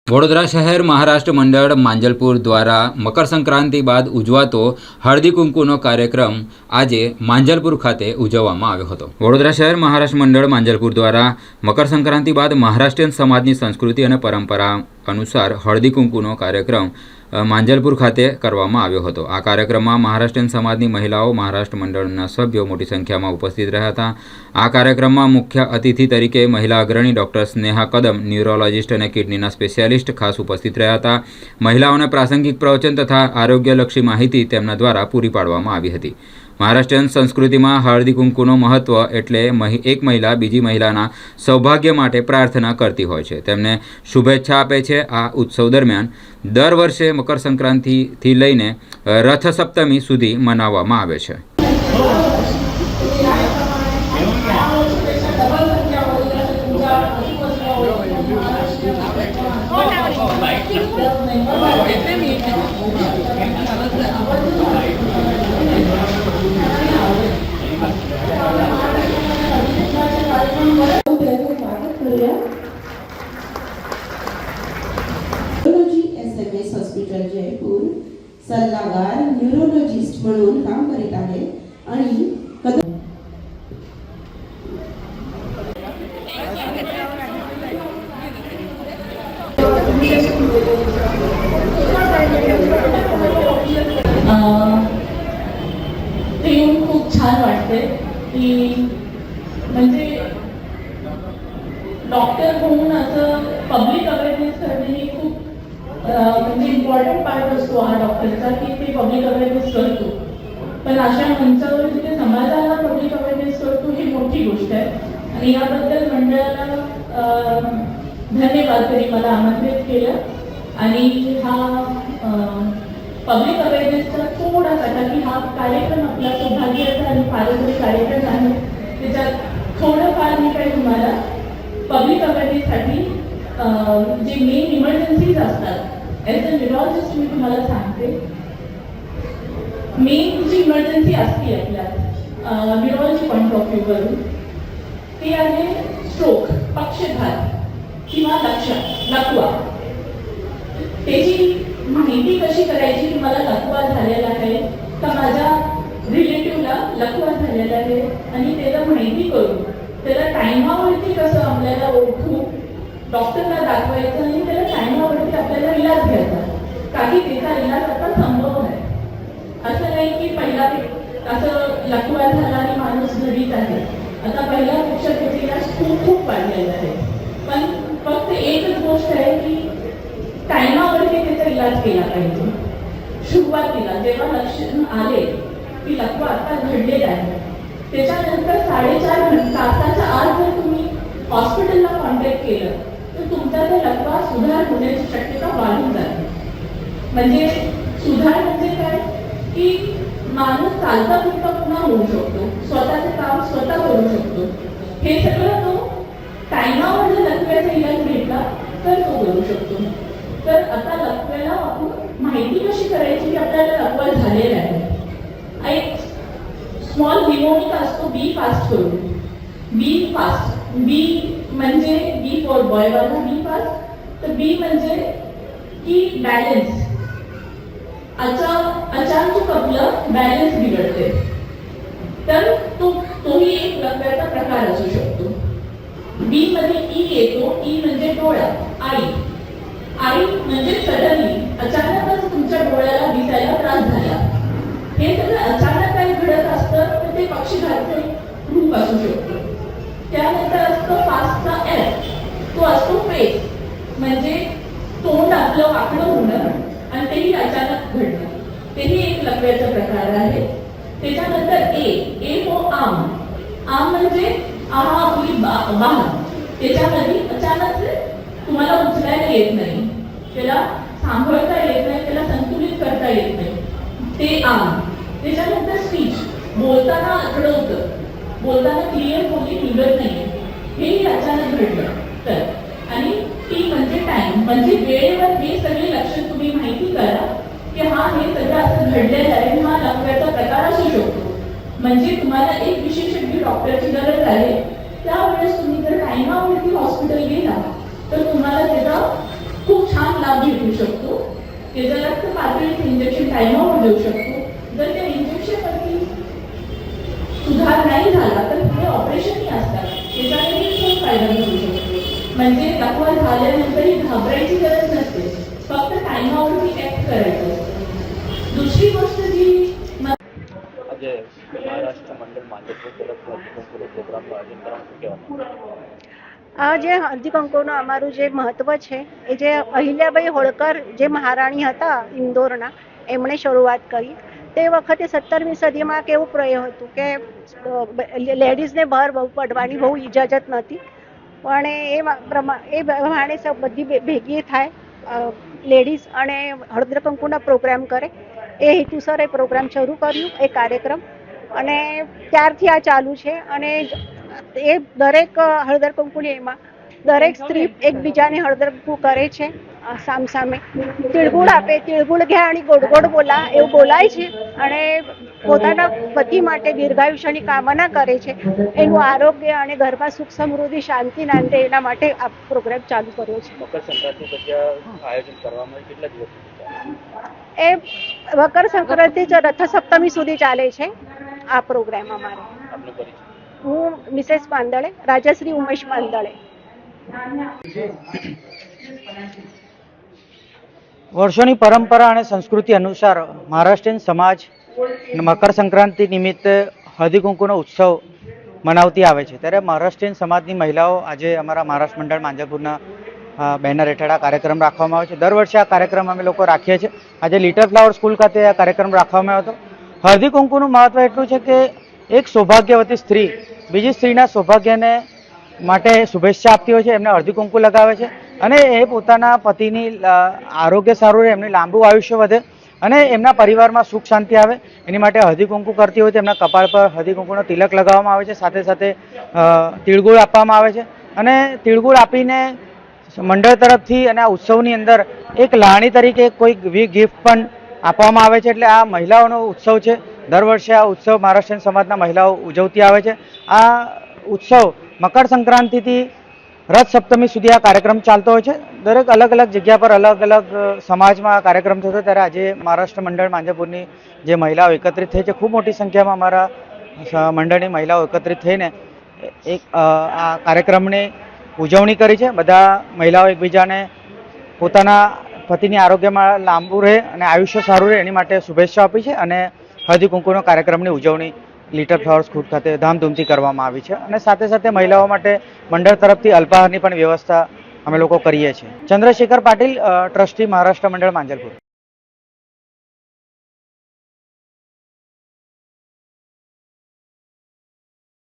વડોદરા શહેર મહારાષ્ટ્ર મંડળ માંજલપુર દ્વારા મકર સંક્રાંતિ બાદ ઉજવાતો હળદી કુંકુનો કાર્યક્રમ આજે માંજલપુર ખાતે ઉજવવામાં આવ્યો હતો। વડોદરા શહેર મહારાષ્ટ્ર મંડળ માંજલપુર દ્વારા મકર સંક્રાંતિ બાદ મહારાષ્ટ્રીયન સમાજની સંસ્કૃતિ અને પરંપરા અનુસાર હળદી કુંકુનો કાર્યક્રમ માંજલપુર ખાતે કરવામાં આવ્યો હતો। આ કાર્યક્રમમાં મહારાષ્ટ્રીયન સમાજની મહિલાઓ મહારાષ્ટ્ર મંડળના સભ્યો મોટી સંખ્યામાં ઉપસ્થિત રહ્યા હતા। આ કાર્યક્રમમાં મુખ્ય અતિથિ તરીકે મહિલા અગ્રણી ડૉક્ટર સ્નેહા કદમ, ન્યુરોલોજિસ્ટ અને કિડનીના સ્પેશિયાલિસ્ટ ખાસ ઉપસ્થિત રહ્યા હતા। મહિલાઓને પ્રાસંગિક પ્રવચન તથા આરોગ્યલક્ષી માહિતી તેમના દ્વારા પૂરી પાડવામાં આવી હતી। મહારાષ્ટ્રીયન સંસ્કૃતિમાં હળદી કુંકુનો મહત્વ એટલે એક મહિલા બીજી મહિલાના સૌભાગ્ય માટે પ્રાર્થના કરતી હોય છે, તેમને શુભેચ્છા આપે છે। આ ઉત્સવ દરમિયાન દર વર્ષે મકર સંક્રાંતિથી લઈને રથ સપ્તમી સુધી મનાવવામાં આવે છે। SMS हॉस्पिटल जयपूर सल्लागार न्यूरोलॉजिस्ट म्हणून काम करीत आहे आणि ते खूप छान वाटते की म्हणजे डॉक्टर होऊन असं पब्लिक अवेअरनेस करणे ही खूप म्हणजे इम्पॉर्टंट पार्ट असतो हा डॉक्टरचा की ते पब्लिक अवेअरनेस करतो। पण अशा मंचावर जिथे समाजाला पब्लिक अवेअरनेस करतो ही मोठी गोष्ट आहे आणि याबद्दल मंडळाला धन्यवाद तरी मला आमंत्रित केलं आणि हा पब्लिक अवेअरनेसचा थोडासा की हा कार्यक्रम आपला सौभाग्याचा आणि पारंपरिक कार्यक्रम आहे, त्याच्यात थोडंफार मी काही तुम्हाला पब्लिक अवेअरनेससाठी जे मेन इमर्जन्सीज असतात ॲज अ न्यूरोलॉजिस्ट मी तुम्हाला सांगते। मेन जी इमर्जन्सी असते आपल्या न्यूरोलॉजी पॉईंट ऑफ व्ह्यूवरून ती आहे स्ट्रोक, पक्षघात किंवा लकवा। त्याची माहिती कशी करायची की मला लकवा झालेला आहे का माझ्या रिलेटिव्हला लकवा झालेला आहे आणि त्याला माहिती करून त्याला टायमावरती कसं आपल्याला ओळखू, डॉक्टरला दाखवायचं आणि त्याला टायमावरती आपल्याला इलाज घ्यायचा, काही त्याचा इलाज आता संभव आहे। असं नाही की पहिला असं लकवा झाला आणि माणूस घरीच आहे, आता पहिल्यापेक्षा त्याचा इलाज खूप वाढलेला आहे। पण फक्त एकच गोष्ट आहे की टायमावरती त्याचा इलाज केला पाहिजे। सुरुवातीला जेव्हा लक्षण आले की लकवा आता घडलेला आहे त्याच्यानंतर 4.5 तासाच्या आत जर तुम्ही हॉस्पिटलला कॉन्टॅक्ट केलं तर तुमचा तो लकवा सुधार होण्याची शक्यता वाढून जाते। म्हणजे सुधार म्हणजे काय की माणूस चालता फिरता पुन्हा होऊ शकतो, स्वतःचं काम स्वतः करू शकतो। हे सगळं तो टायमावर जर लकव्याचा इलाज भेटला तर तो करू शकतो। तर आता लकव्याला आपण माहिती कशी करायची की आपल्याला लकवा झालेला आहे। एक स्मॉल निमोनिक असतो बी फास्ट करून, बी फास्ट, बी म्हणजे बी फॉर बॉय वाला बी फास्ट, तर बी म्हणजे की बॅलन्स, अचानक आपलं बॅलन्स बिघडते तर तोही एक लकव्याचा प्रकार असू शकतो। बी मध्ये ई येतो, ई म्हणजे डोळा, आई म्हणजे सडनली अचानकच तुमच्या डोळ्याला दिसायला त्रास झाला। हे सगळं अचानक काही घडत असतं तर ते पक्षीघातचे रूप असू शकतो। त्यानंतर असतो फास्टचा एफ, तो असतो फेस म्हणजे तोंड आपलं वाकडं होणं आणि तेही अचानक घडणं, तेही एक लकव्याचा प्रकार आहे। त्याच्यानंतर ए हो आम म्हणजे आपली बाह, त्याच्यामध्ये अचानक तुम्हाला उचलायला येत नाही, त्याला सांभाळता येत नाही, त्याला संतुलित करता येत नाही, ते आम। त्याच्यानंतर स्पीच, बोलताना अडवतं, बोलताना क्लिअर बोली निघत नाही, हेही अचानक घडलं तर। आणि टी म्हणजे टाइम, म्हणजे वेळेवर हे सगळे लक्षण तुम्ही माहिती करा की हा हे सगळं असं घडलेलं आहे, हा लकव्याचा प्रकार असू शकतो। म्हणजे तुम्हाला एक विशेषज्ञ डॉक्टरची गरज आहे, त्यावेळेस तुम्ही जर टाइमावरती हॉस्पिटल गेला तर तुम्हाला त्याचा खूप छान लाभ भेटू शकतो. ते जर रक्त पातळीत इंजेक्शन टाइमआउट देऊ शकतो. जर त्या इंजेक्शनवरती सुधार नाही झाला तर पुढे ऑपरेशनही असतात. त्याच्याने खूप फायदा मिळू शकतो. म्हणजे लकवा झाल्यानंतरही घाबरायची गरज नसते. फक्त टाइमआउटही ऍक्ट करायचं. दुसरी गोष्ट जी આજે મહારાષ્ટ્ર મંડળ માંજલપુર તરફથી હળદી પ્રોગ્રામનું આયોજન કરવામાં કહેવામાં આ જે હળદી કંકુનું અમારું જે મહત્ત્વ છે એ જે અહિલ્યાબાઈ હોળકર જે મહારાણી હતા ઇન્દોરના એમણે શરૂઆત કરી. તે વખતે 17મી સદીમાં કેવું પ્રયોગ હતું કે લેડીઝને બહાર બહુ પડવાની બહુ ઇજાજત નહોતી, પણ એ પ્રમાણે બધી ભેગી થાય લેડીઝ અને હળદર કંકુના પ્રોગ્રામ કરે. એ હેતુસર એ પ્રોગ્રામ શરૂ કર્યું, એ કાર્યક્રમ, અને ત્યારથી આ ચાલુ છે. અને એ દરેક હળદર કંકુની એમાં દરેક સ્ત્રી એકબીજાને હળદર કંકુ કરે છે સામસામે. તિળગુળ આપે, તિળગુળ ઘ્યા અને ગોળ ગોળ બોલા એવું બોલાય છે અને પોતાના પતિ માટે દીર્ઘાયુષ્યની કામના કરે છે. એનું આરોગ્ય અને ઘરમાં સુખ સમૃદ્ધિ શાંતિ નાંદે એના માટે આ પ્રોગ્રામ ચાલુ કર્યો છે. મકર સંક્રાંતિ પછી આ આયોજન કરવામાં આવે કેટલા દિવસ સુધી ચાલે? એ મકર સંક્રાંતિ રથ સપ્તમી સુધી ચાલે છે આ પ્રોગ્રામ અમારે. આપનો પરિચય? હું મિસેસ પાંદળે, રાજાશ્રી ઉમેશ પાંદળે. વર્ષોની પરંપરા અને સંસ્કૃતિ અનુસાર મહારાષ્ટ્રીયન સમાજ મકર સંક્રાંતિ નિમિત્તે હળદી કુંકુનો ઉત્સવ મનાવતી આવે છે. ત્યારે મહારાષ્ટ્રીયન સમાજની મહિલાઓ આજે અમારા મહારાષ્ટ્ર મંડળ માંજલપુરના બેનર હેઠળ આ કાર્યક્રમ રાખવામાં આવે છે. દર વર્ષે આ કાર્યક્રમ અમે લોકો રાખીએ છીએ. આજે લિટલ ફ્લાવર સ્કૂલ ખાતે આ કાર્યક્રમ રાખવામાં આવ્યો હતો. હળદી કુંકુનું મહત્વ એટલું છે કે એક સૌભાગ્યવતી સ્ત્રી બીજી સ્ત્રીના સૌભાગ્યને માટે શુભેચ્છા આપતી હોય છે, એમને હળદી કુંકુ લગાવે છે અને એ પોતાના પતિની આરોગ્ય સારું રહે, એમની લાંબુ આયુષ્ય વધે અને એમના પરિવારમાં સુખ શાંતિ આવે એની માટે હળદી કુંકુ કરતી હોય તો એમના કપાળ પર હળદી કુંકુનો તિલક લગાવવામાં આવે છે. સાથે સાથે તિળગુળ આપવામાં આવે છે અને તિળગુળ આપીને મંડળ તરફથી અને આ ઉત્સવની અંદર એક લાણી તરીકે કોઈ ગિફ્ટ પણ આપવામાં આવે છે. એટલે આ મહિલાઓનો ઉત્સવ છે. દર વર્ષે આ ઉત્સવ મહારાષ્ટ્રીયન સમાજના મહિલાઓ ઉજવતી આવે છે. આ ઉત્સવ મકર સંક્રાંતિથી રથ સપ્તમી સુધી આ કાર્યક્રમ ચાલતો હોય છે. દરેક અલગ અલગ જગ્યા પર અલગ અલગ સમાજમાં આ કાર્યક્રમ થતો. ત્યારે આજે મહારાષ્ટ્ર મંડળ માંજલપુરની જે મહિલાઓ એકત્રિત થઈ છે, ખૂબ મોટી સંખ્યામાં અમારા મંડળની મહિલાઓ એકત્રિત થઈને એક આ કાર્યક્રમની ઉજવણી કરી છે. બધા મહિલાઓ એકબીજાને પોતાના પતિની આરોગ્યમાં લાંબુ રહે અને આયુષ્ય સારું રહે એની માટે શુભેચ્છા આપી છે અને હળદી કુંકુનો કાર્યક્રમની ઉજવણી લિટલ ફ્લાવર સ્કૂલ ખાતે ધામધૂમથી કરવામાં આવી છે. અને સાથે સાથે મહિલાઓ માટે મંડળ તરફથી અલ્પાહારની પણ વ્યવસ્થા અમે લોકો કરીએ છીએ. ચંદ્રશેખર પાટીલ, ટ્રસ્ટી મહારાષ્ટ્ર મંડળ માંજલપુર.